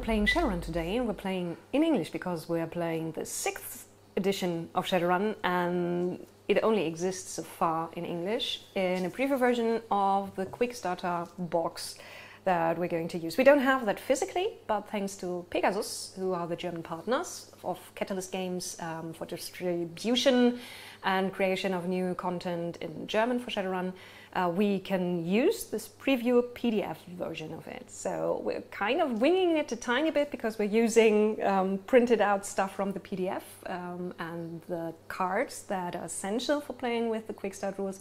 playing Shadowrun today, and we're playing in English because we're playing the 6th edition of Shadowrun, and it only exists so far in English in a preview version of the Quickstarter box that we're going to use. We don't have that physically, but thanks to Pegasus, who are the German partners of Catalyst Games for distribution and creation of new content in German for Shadowrun, we can use this preview PDF version of it. So we're kind of winging it a tiny bit because we're using printed out stuff from the PDF and the cards that are essential for playing with the Quick Start rules.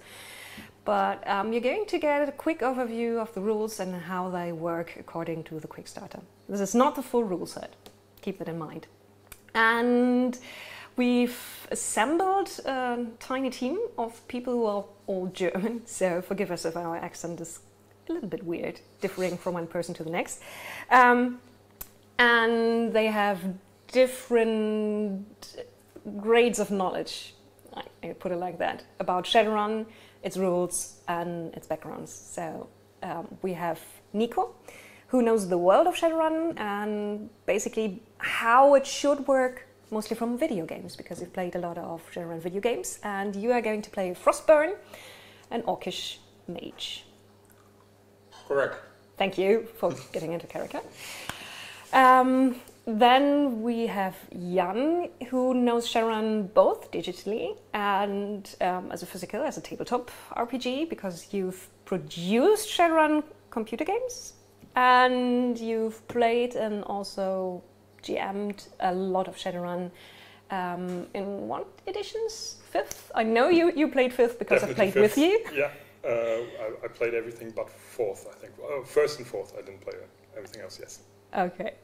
But you're going to get a quick overview of the rules and how they work according to the Quick Starter. This is not the full rule set, keep that in mind. And we've assembled a tiny team of people who are all German, so forgive us if our accent is a little bit weird, differing from one person to the next. And they have different grades of knowledge, I put it like that, about Shadowrun, its rules and its backgrounds. So we have Nico, who knows the world of Shadowrun and basically how it should work, mostly from video games, because you've played a lot of Shadowrun video games, and you are going to play Frostburn, an orcish mage. Correct. Thank you for getting into character. Then we have Jan, who knows Shadowrun both digitally and as a physical, as a tabletop RPG, because you've produced Shadowrun computer games and you've played and also GM'd a lot of Shadowrun in what editions? 5th? I know you played 5th because Definitely I played 5th. with you. Yeah, I played everything but 4th, I think. 1st and 4th, I didn't play everything else, yes. Okay.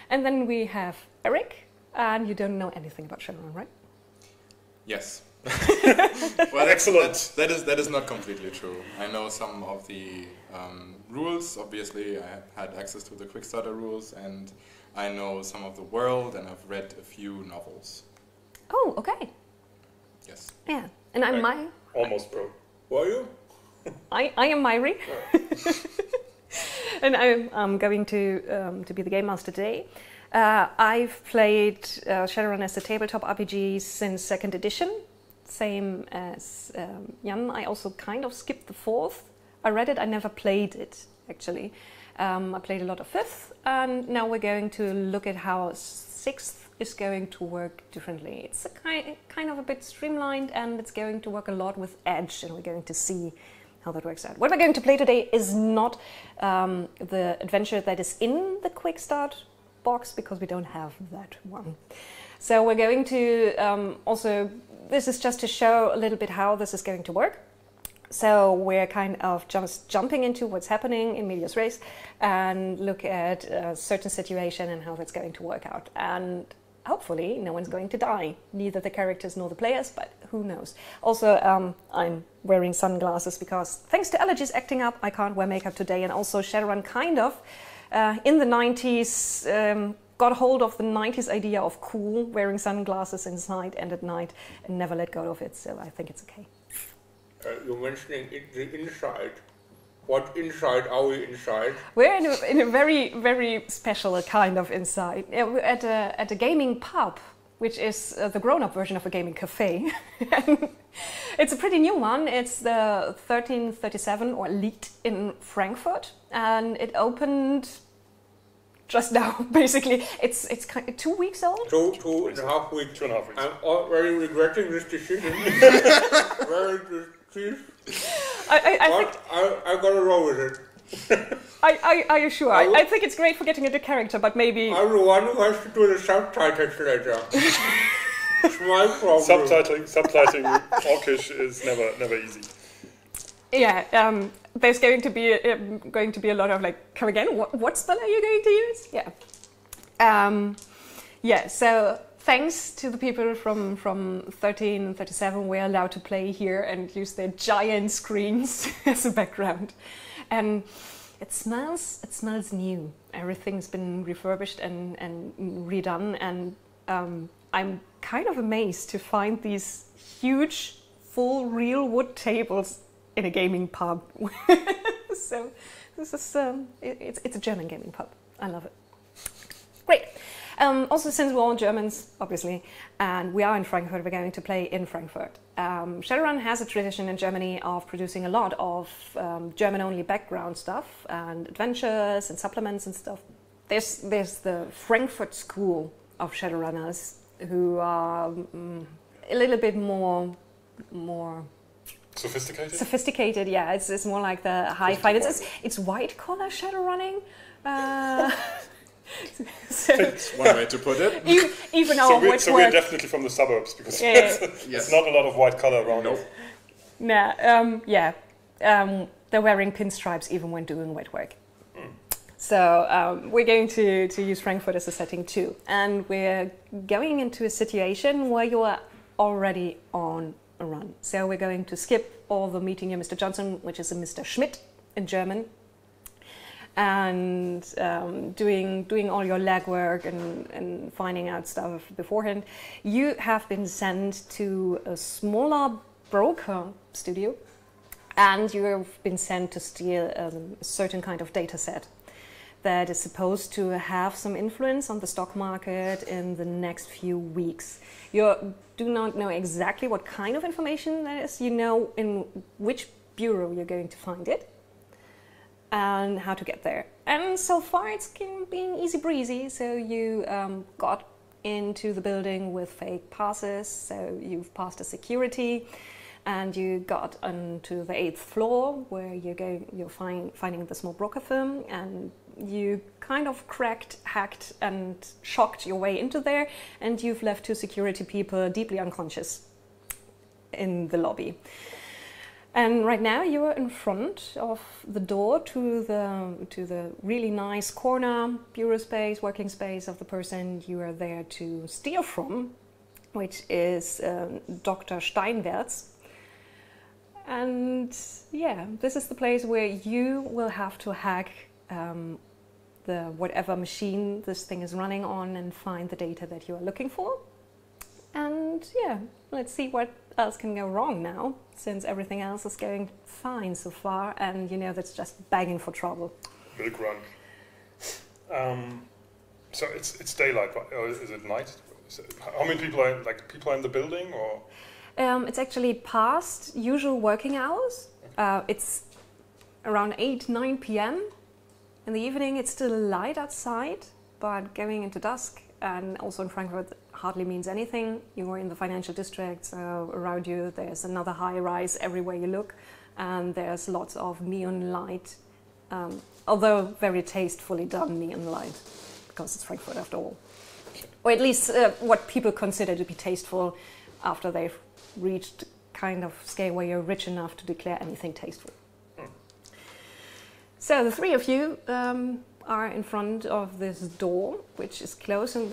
And then we have Eric, and you don't know anything about Shadowrun, right? Yes. Well, excellent. That is not completely true. I know some of the rules. Obviously, I have had access to the Quickstarter rules, and I know some of the world, and I've read a few novels. Oh, okay. Yes. Yeah, and I'm Almost pro. Were you? I am Myri, and I'm going to be the game master today. I've played Shadowrun as a tabletop RPG since 2nd edition, same as Jan. I also kind of skipped the 4th. I read it, I never played it actually. I played a lot of 5th, and now we're going to look at how 6th is going to work differently. It's a kind of a bit streamlined, and it's going to work a lot with Edge, and we're going to see how that works out. What we're going to play today is not the adventure that is in the Quick Start box, because we don't have that one. So we're going to also, this is just to show a little bit how this is going to work. So we're kind of just jumping into what's happening in medias res and look at a certain situation and how that's going to work out. And hopefully no one's going to die, neither the characters nor the players, but who knows. Also, I'm wearing sunglasses because thanks to allergies acting up, I can't wear makeup today. And also Shadowrun kind of, in the 90s, got hold of the 90s idea of cool, wearing sunglasses inside and at night, and never let go of it, so I think it's okay. You're mentioning the inside. What inside are we inside? We're in a very, very special kind of inside. We're at a gaming pub, which is the grown-up version of a gaming cafe. It's a pretty new one. It's the 1337 or Elite in Frankfurt, and it opened just now, basically. It's kind of 2 weeks old? 2.5 weeks. 2.5 weeks. I'm already regretting this decision. I gotta roll with it. Are you sure? I think it's great for getting into character, but maybe... I'm the one who has to do the subtitles later. It's my problem. Subtitling Orcish is never easy. Yeah, there's going to be a lot of like, come again, what spell are you going to use? Yeah. Yeah, so thanks to the people from 1337, we're allowed to play here and use their giant screens as a background. And it smells new. Everything's been refurbished and redone, and I'm kind of amazed to find these huge, full real wood tables in a gaming pub. So this is it's a German gaming pub. I love it. Also, since we're all Germans, obviously, and we are in Frankfurt, we're going to play in Frankfurt. Shadowrun has a tradition in Germany of producing a lot of German-only background stuff and adventures and supplements and stuff. There's the Frankfurt school of Shadowrunners who are a little bit more sophisticated. Sophisticated, yeah. It's more like the high-fi. It's white-collar Shadowrunning. So that's one way to put it. Even so we're definitely from the suburbs because there's not a lot of white collar around. Nope. Nah, they're wearing pinstripes even when doing wet work. So we're going to use Frankfurt as a setting too, and we're going into a situation where you are already on a run. So we're going to skip all the meeting your Mr. Johnson, which is a Mr. Schmidt in German, and doing all your legwork and finding out stuff beforehand. You have been sent to a smaller broker studio, and you have been sent to steal a certain kind of data set that is supposed to have some influence on the stock market in the next few weeks. You do not know exactly what kind of information that is. You know in which bureau you're going to find it and how to get there. And so far it's been easy breezy. So you got into the building with fake passes, so you've passed a security, and you got onto the 8th floor where you're finding the small broker firm, and you kind of hacked and shocked your way into there, and you've left 2 security people deeply unconscious in the lobby. And right now you are in front of the door to the really nice corner bureau space, working space of the person you are there to steal from, which is Dr. Steinwärts. And yeah, this is the place where you will have to hack the whatever machine this thing is running on and find the data that you are looking for. And yeah, let's see what else can go wrong now, since everything else is going fine so far, and you know that's just begging for trouble. Milk run. So it's daylight, or is it night? How many people are in the building, or? It's actually past usual working hours. It's around 8-9 p.m. in the evening. It's still light outside, but going into dusk, and also in Frankfurt hardly means anything. You are in the financial district, so around you there's another high rise everywhere you look, and there's lots of neon light, although very tastefully done neon light, because it's Frankfurt after all. Or at least what people consider to be tasteful after they've reached kind of scale where you're rich enough to declare anything tasteful. So the 3 of you are in front of this door, which is closed, and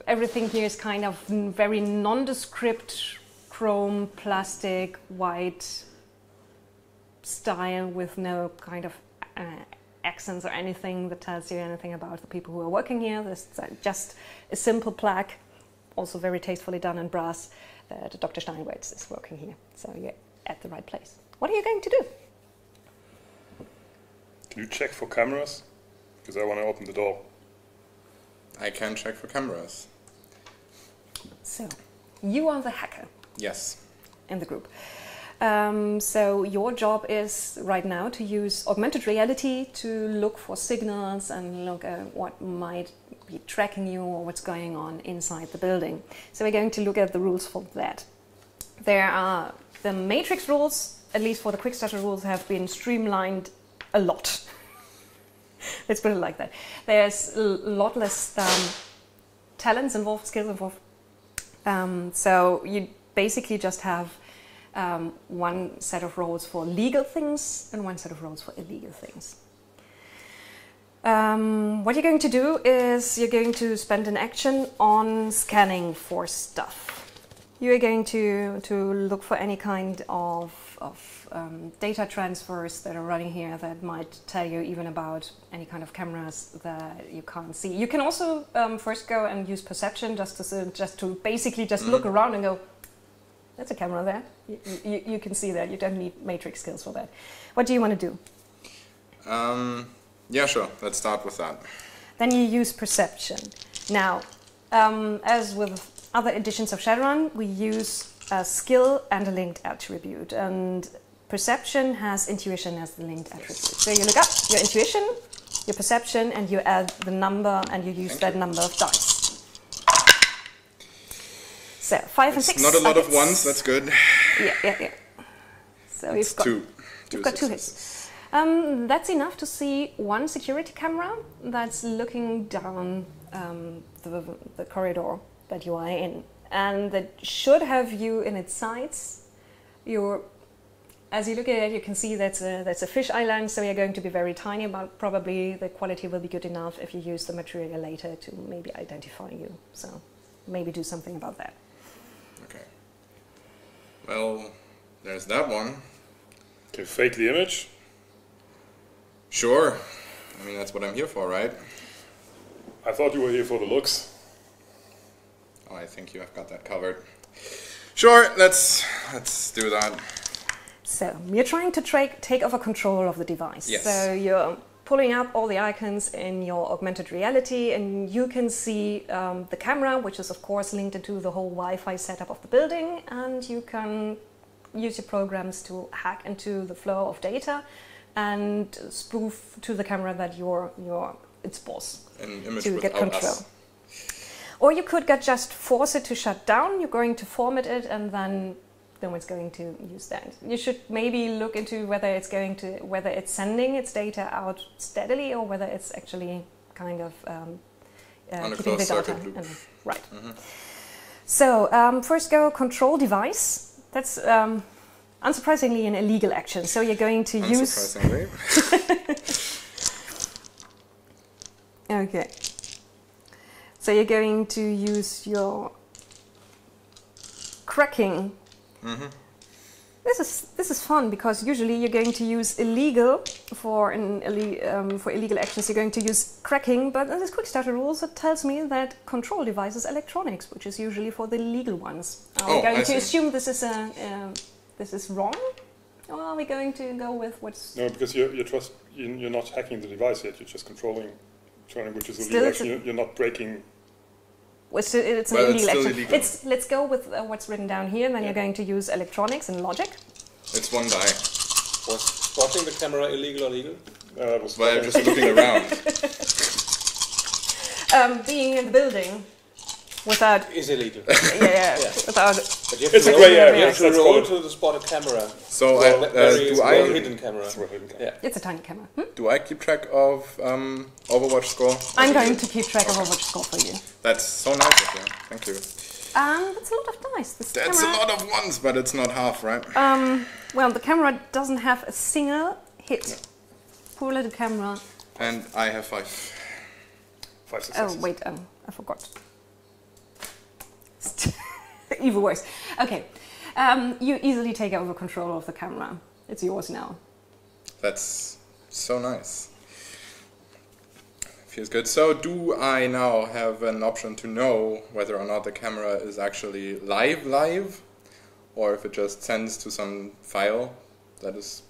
everything here is kind of very nondescript, chrome, plastic, white style with no kind of accents or anything that tells you anything about the people who are working here. There's just a simple plaque, also very tastefully done in brass, that Dr. Steinwärts is working here. So you're at the right place. What are you going to do? Can you check for cameras? Because I want to open the door. I can check for cameras. So, you are the hacker. Yes. In the group. So your job is right now to use augmented reality to look for signals and look at what might be tracking you or what's going on inside the building. So we're going to look at the rules for that. There are the matrix rules, at least for the Quickstarter rules, have been streamlined a lot. Let's put it like that. There's a lot less talents involved, skills involved. So you basically just have one set of roles for legal things and one set of roles for illegal things. What you're going to do is you're going to spend an action on scanning for stuff. You're going to look for any kind of data transfers that are running here that might tell you even about any kind of cameras that you can't see. You can also first go and use perception just to basically just look around and go, that's a camera there. You can see that. You don't need matrix skills for that. What do you want to do? Yeah, sure. Let's start with that. Then you use perception. Now, as with other editions of Shadowrun, we use a skill and a linked attribute, and perception has intuition as the linked attribute. So you look up your intuition, your perception, and you add the number, and you use that number of dice. So 5 and 6. Not a lot of ones. That's good. Yeah. So we've got two hits. That's enough to see one security camera that's looking down the corridor that you are in, and that should have you in its sights. As you look at it, you can see that's a fish island, so you're going to be very tiny, but probably the quality will be good enough if you use the material later to maybe identify you. So maybe do something about that. Okay. Well, there's that one. Can you fake the image? Sure. I mean, that's what I'm here for, right? I thought you were here for the looks. Oh, I think you have got that covered. Sure, let's do that. So you're trying to take over control of the device. Yes. So you're pulling up all the icons in your augmented reality, and you can see the camera, which is of course linked into the whole Wi-Fi setup of the building, and you can use your programs to hack into the flow of data and spoof to the camera that you're its boss to get control. Us. Or you could just force it to shut down. You're going to format it, and then it's going to use that. You should maybe look into whether it's sending its data out steadily, or whether it's actually kind of keeping the data. Right. Mm-hmm. So first go control device. That's unsurprisingly an illegal action. So you're going to use. Okay. So you're going to use your cracking. Mm-hmm. This is fun, because usually you're going to use illegal for illegal actions. You're going to use cracking, but in this Quickstarter rules it tells me that control device is electronics, which is usually for the legal ones. Are we going to assume this is wrong, or are we going to go with what's? No, because you're not hacking the device yet. You're just controlling, which is illegal action. You're not breaking. It's an illegal action. Illegal. Let's go with what's written down here, and then you're going to use electronics and logic. It's one die. Was spotting the camera illegal or legal? I'm just looking around. Being in the building without is illegal. Yeah. Without. But you have to roll, you have to roll to spot a camera. So hidden camera. Yeah. It's a tiny camera. Do I keep track of Overwatch score? I'm going to keep track of Overwatch score for you. That's so nice of you. Thank you. That's a lot of dice. That's a lot of ones, but it's not half, right? Well, the camera doesn't have a single hit. No. Poor little camera. And I have 5. 5 successes. Oh, wait, I forgot. Even worse. Okay. You easily take over control of the camera. It's yours now. That's so nice. Feels good. So do I now have an option to know whether or not the camera is actually live, or if it just sends to some file that is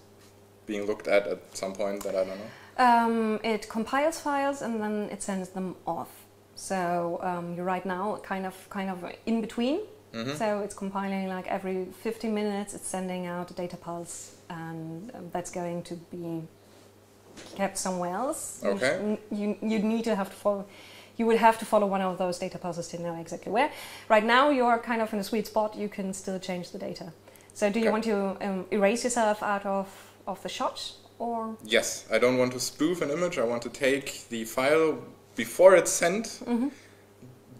being looked at some point that I don't know? It compiles files and then it sends them off. So you're right now kind of in between. Mm-hmm. So it's compiling like every 15 minutes. It's sending out a data pulse, and that's going to be kept somewhere else. Okay. You need to follow. You would have to follow one of those data pulses to know exactly where. Right now, you're kind of in a sweet spot. You can still change the data. So, do you want to erase yourself out of the shot, or? Yes, I don't want to spoof an image. I want to take the file before it's sent, mm-hmm.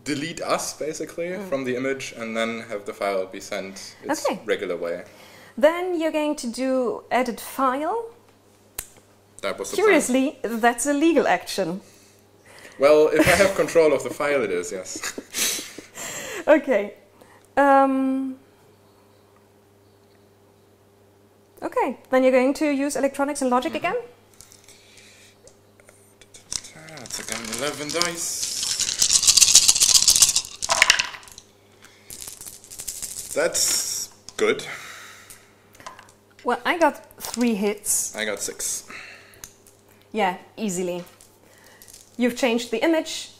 delete us basically from the image, and then have the file be sent its regular way. Then you're going to do edit file. That was the Curiously, that's a legal action. Well, if I have control of the file, it is, yes. Okay. Okay, then you're going to use electronics and logic again? That's again 11 dice. That's good. Well, I got 3 hits. I got 6. Yeah, easily. you've changed the image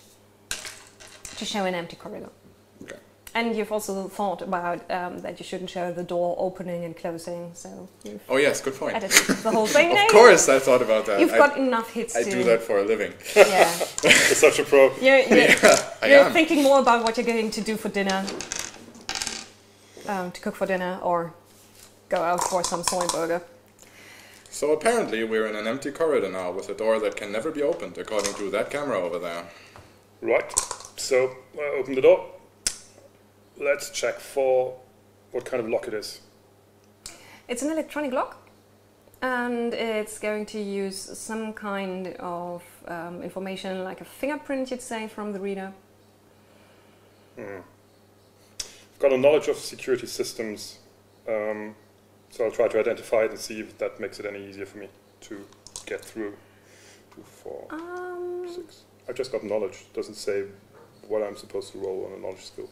to show an empty corridor. Okay. And you've also thought about that you shouldn't show the door opening and closing, so you've Oh yes, good point. edited the whole thing. Of course, I thought about that. You've got enough hits I to... do that for a living. Yeah. You're such a pro. You're thinking more about what you're going to do for dinner, to cook for dinner, or go out for some soy burger. So apparently we're in an empty corridor now with a door that can never be opened, according to that camera over there. Right. So I open the door. Let's check for what kind of lock it is. It's an electronic lock, and it's going to use some kind of information, like a fingerprint, you'd say, from the reader. I've got a knowledge of security systems, so I'll try to identify it and see if that makes it any easier for me to get through. 2, 4, 6. I've just got knowledge. It doesn't say what I'm supposed to roll on a knowledge skill.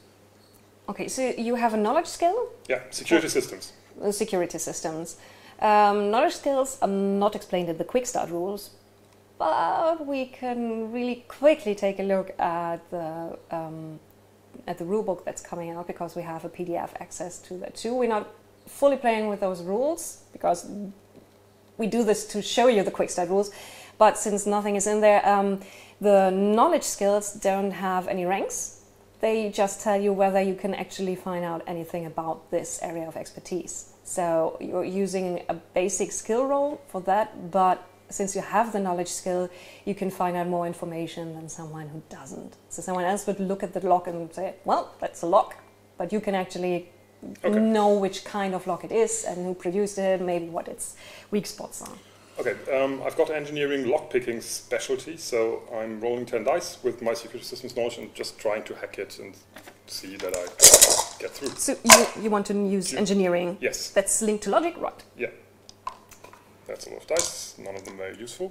Okay, so you have a knowledge skill? Yeah, security systems. Security systems. Knowledge skills are not explained in the Quickstart rules, but we can really quickly take a look at the rulebook that's coming out, because we have a PDF access to that too. We're not fully playing with those rules, because we do this to show you the Quickstart rules, but since nothing is in there, the knowledge skills don't have any ranks. They just tell you whether you can actually find out anything about this area of expertise. So you're using a basic skill roll for that, but since you have the knowledge skill, you can find out more information than someone who doesn't. So someone else would look at the lock and say, well, that's a lock, but you can actually know which kind of lock it is and who produced it, maybe what its weak spots are. Okay, I've got engineering lockpicking specialty, so I'm rolling 10 dice with my security systems knowledge and just trying to hack it and see that I get through. So you want to use engineering? Yes. That's linked to logic, right? Yeah. That's a lot of dice, none of them very useful.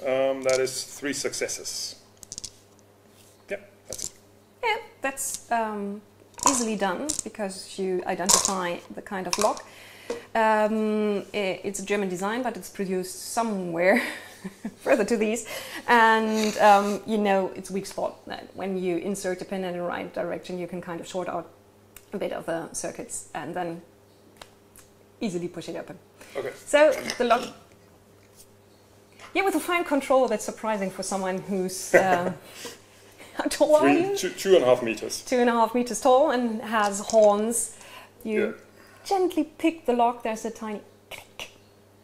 That is 3 successes. Yeah, that's it. Yeah, that's easily done, because you identify the kind of lock. It's a German design, but it's produced somewhere further to these, and you know its weak spot. That when you insert the pin in the right direction, you can kind of short out a bit of the circuits and then easily push it open. Okay. So the lock, yeah, with a fine control, that's surprising for someone who's how tall are you? 2.5 meters. 2.5 meters tall and has horns. You gently pick the lock, there's a tiny click,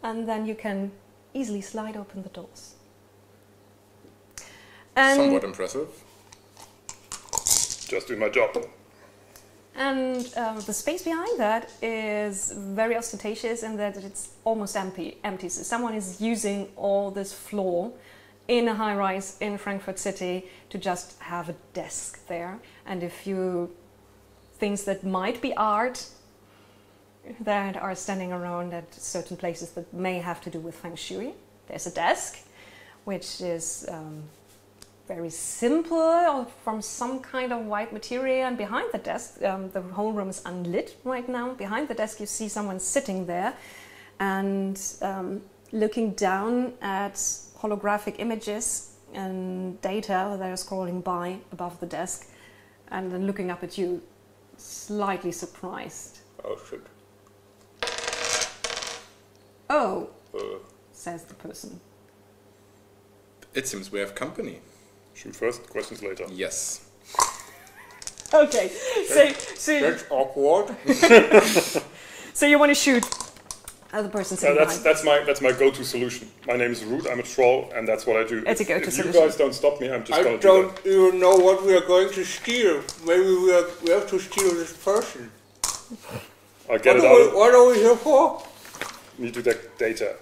and then you can easily slide open the doors. And somewhat impressive. Just doing my job. And the space behind that is very ostentatious in that it's almost empty. So someone is using all this floor in a high-rise in Frankfurt City to just have a desk there. And a few things that might be art that are standing around at certain places that may have to do with feng shui. There's a desk, which is very simple, from some kind of white material, and behind the desk, the whole room is unlit right now. Behind the desk you see someone sitting there and looking down at holographic images and data that are scrolling by above the desk, and then looking up at you, slightly surprised. Oh shit. Oh, says the person. It seems we have company. Shoot first, questions later. Yes. Okay, so That's awkward. So you want to shoot other person sitting behind. That's my go-to solution. My name is Root, I'm a troll, and that's what I do. It's a go-to if solution. you guys don't stop me, I'm just going to do I don't even know what we are going to steal. Maybe we have to steal this person. that. I'll get it out. What are we here for? Need to get data.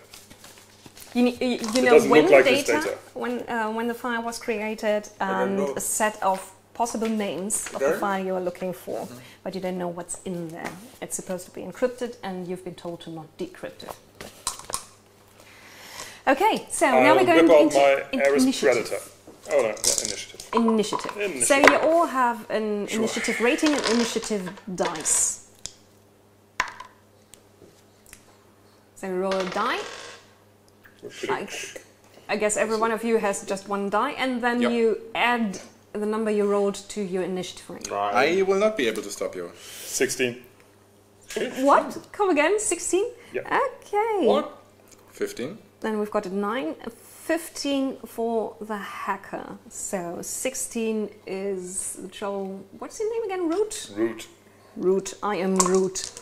You know doesn't when look like the this data, data. when the file was created, and know. a set of possible names of the There? file you are looking for, but you don't know what's in there. It's supposed to be encrypted, and you've been told to not decrypt it. Okay, so now we're going whip out into my Ares initiative. Predator. Oh no, not initiative. Initiative. So you all have an initiative rating and initiative dice. So roll a die. I guess every one of you has just one die, and then you add the number you rolled to your initiative rank. I will not be able to stop you. 16. What? Come again? 16? Yeah. Okay. What? 15. Then we've got a 9, 15 for the hacker. So 16 is the troll. What's your name again? Root? Root. I am Root.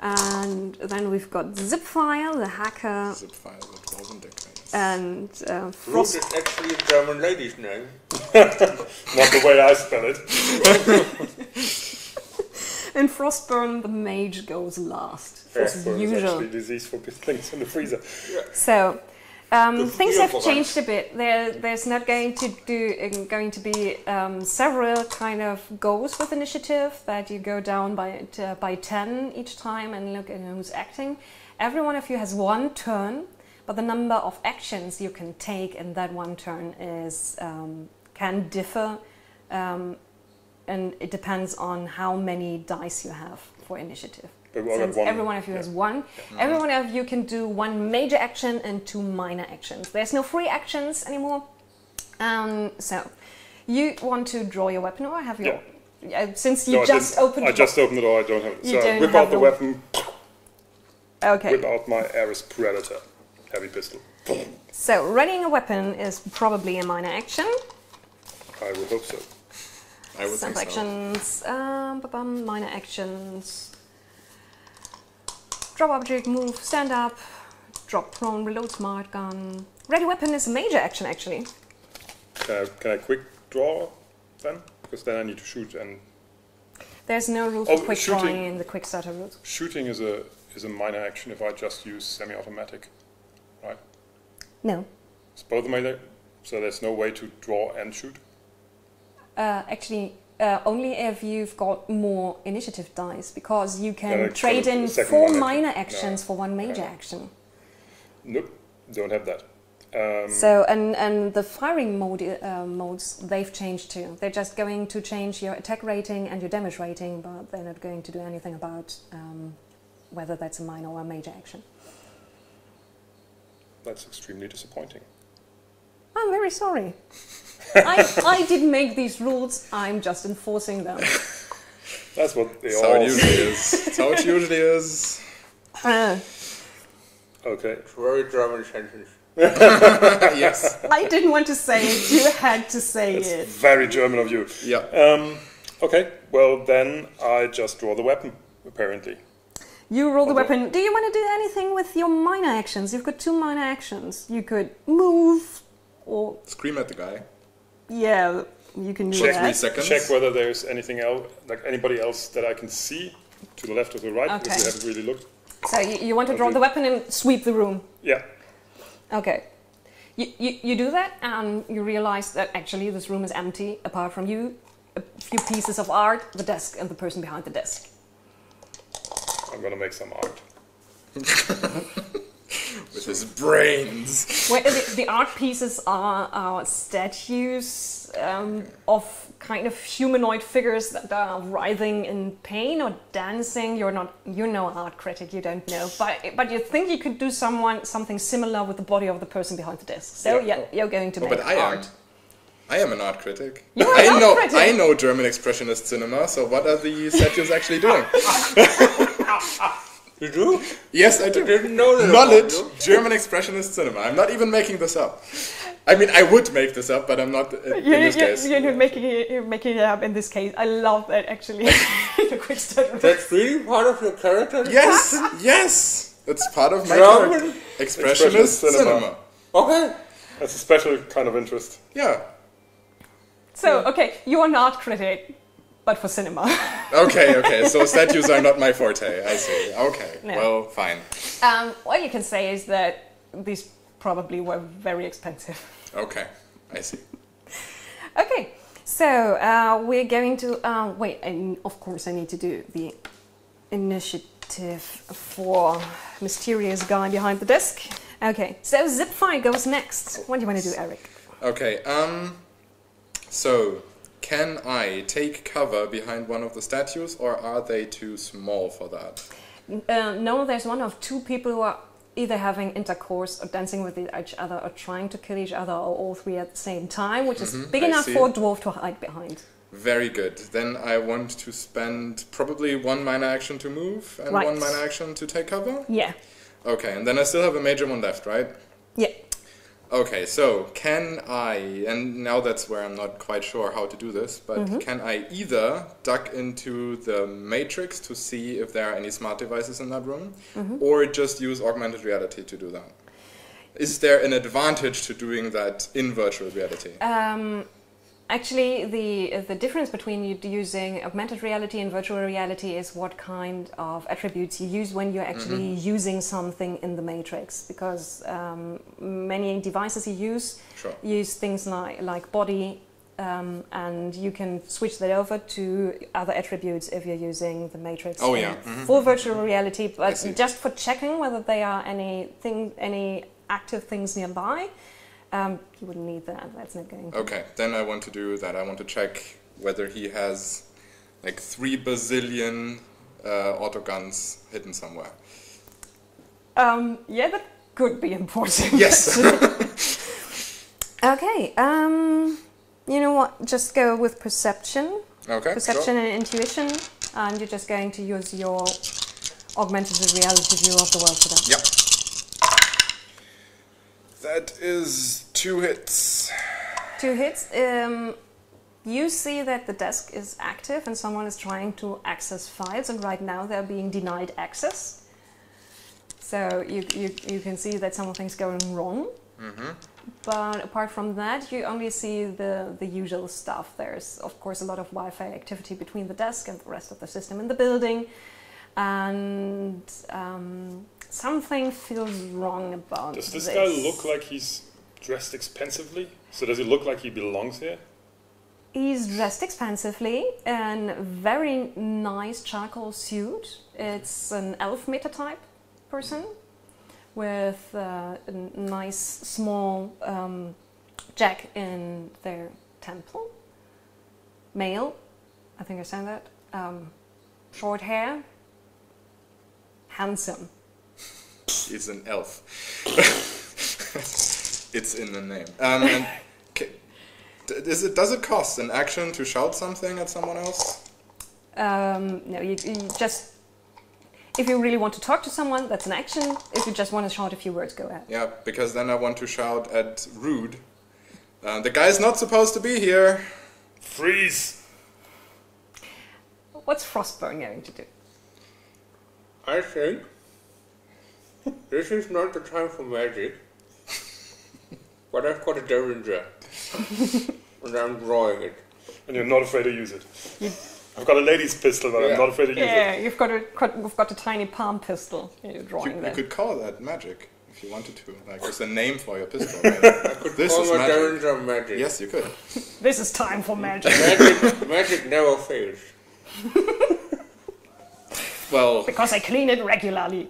And then we've got Zipfile, the hacker. Zipfile, the dwarven deck. And Root is actually a German lady's name. Not the way I spell it. And Frostburn, the mage, goes last, as Frostburn is usual. actually disease for things in the freezer. So things have changed a bit. There's not going to be several kind of goals with initiative that you go down by 10 each time and look at who's acting. Every one of you has one turn, but the number of actions you can take in that one turn is can differ, and it depends on how many dice you have for initiative. Since every one of you has one, every one of you can do one major action and 2 minor actions. There's no free actions anymore. So, you want to draw your weapon, or have you? Since you just opened. I just opened the door. I don't have it. So whip out the weapon. Okay. Whip out my Ares Predator heavy pistol. So readying a weapon is probably a minor action. I would hope so. I would Some think actions, minor actions. Drop object, move, stand up, drop prone, reload smart gun. Ready weapon is a major action, actually. Can I quick draw then? Because then I need to shoot and... There's no rule for quick shooting. drawing in the Quickstarter rules. Shooting is a minor action if I just use semi-automatic, right? No. It's both minor, so there's no way to draw and shoot? Actually, only if you've got more initiative dice, because you can trade in 4 minor actions for 1 major action. Nope, don't have that. So, and the firing modes, they've changed too. They're just going to change your attack rating and your damage rating, but they're not going to do anything about whether that's a minor or a major action. That's extremely disappointing. I'm very sorry. I didn't make these rules, I'm just enforcing them. That's what they That's all how it usually is. That's how it usually is. Okay. It's a very German sentence. Yes. I didn't want to say it, you had to say It's it. very German of you. Yeah. Okay, well then I just draw the weapon, apparently. You roll the weapon. Do you want to do anything with your minor actions? You've got 2 minor actions. You could move, or... Scream at the guy. Yeah, you can do Check that. 3 seconds. Check whether there's anything else, like anybody else that I can see to the left or the right, because we haven't really looked. So you want to draw the weapon and sweep the room. Yeah. Okay. You do that, and you realize that actually this room is empty, apart from you, a few pieces of art, the desk, and the person behind the desk. I'm gonna make some art. With his brains. Well, the art pieces are statues of kind of humanoid figures that are writhing in pain or dancing. You're no art critic, you don't know, but you think you could do something similar with the body of the person behind the desk. So you're going to make but art. I am an art critic. Critic. I know German expressionist cinema, so what are the statues actually doing? You do? Yes, I do. I didn't know that. Knowledge, German expressionist cinema. I'm not even making this up. I mean, I would make this up, but I'm not in this case. You're making it up in this case. I love that, actually. The Quickstart. That's really part of your character? Yes, yes. It's part of my German character. Expressionist cinema. Okay. That's a special kind of interest. Yeah. So, okay, you're an art critic, but for cinema. Okay. So statues are not my forte. I see. Okay. No. Well, fine. What you can say is that these probably were very expensive. Okay. I see. Okay, so we're going to wait, and of course I need to do the initiative for mysterious guy behind the desk. Okay, so Zipfile goes next. What do you want to do, Eric? Okay. So, can I take cover behind one of the statues, or are they too small for that? No, there's one of 2 people who are either having intercourse or dancing with each other or trying to kill each other or all three at the same time, which is big enough for a dwarf to hide behind. Very good. Then I want to spend probably 1 minor action to move and 1 minor action to take cover? Yeah. Okay, and then I still have a major one left, right? Yeah. Okay, so can I, and now that's where I'm not quite sure how to do this, but can I either duck into the matrix to see if there are any smart devices in that room, or just use augmented reality to do that? Is there an advantage to doing that in virtual reality? Actually, the difference between using augmented reality and virtual reality is what kind of attributes you use when you're actually using something in the matrix. Because many devices you use things like body, and you can switch that over to other attributes if you're using the matrix. Oh yeah, full virtual reality, but just for checking whether there are any active things nearby. You wouldn't need that. That's not going to. Okay, then I want to do that. I want to check whether he has like 3 bazillion autoguns hidden somewhere. Yeah, that could be important. Yes. Okay. You know what? Just go with perception. Okay. Perception and intuition, and you're just going to use your augmented reality view of the world for that. Yep. That is 2 hits. 2 hits. You see that the desk is active and someone is trying to access files, and right now they're being denied access. So you can see that something's going wrong. But apart from that, you only see the usual stuff. There's, of course, a lot of Wi-Fi activity between the desk and the rest of the system in the building. And something feels wrong about this. Does this guy look like he's dressed expensively? So does it look like he belongs here? He's dressed expensively in a very nice charcoal suit. It's an elf meta-type person with a nice small jack in their temple. Male, I think I said that. Short hair. Handsome. He's an elf. It's in the name. And does it cost an action to shout something at someone else? No, you just... If you really want to talk to someone, that's an action. If you just want to shout a few words, go ahead. Yeah, because then I want to shout at Rude. The guy's not supposed to be here. Freeze! What's Frostburn going to do? I think this is not the time for magic, but I've got a derringer, and I'm drawing it. And you're not afraid to use it. I've got a lady's pistol, but I'm not afraid to use it. Yeah, we've got a tiny palm pistol. You're drawing You could call that magic if you wanted to. Like, there's a name for your pistol. Right? I could call my derringer magic. Yes, you could. This is time for magic. Magic never fails. Well, because I clean it regularly.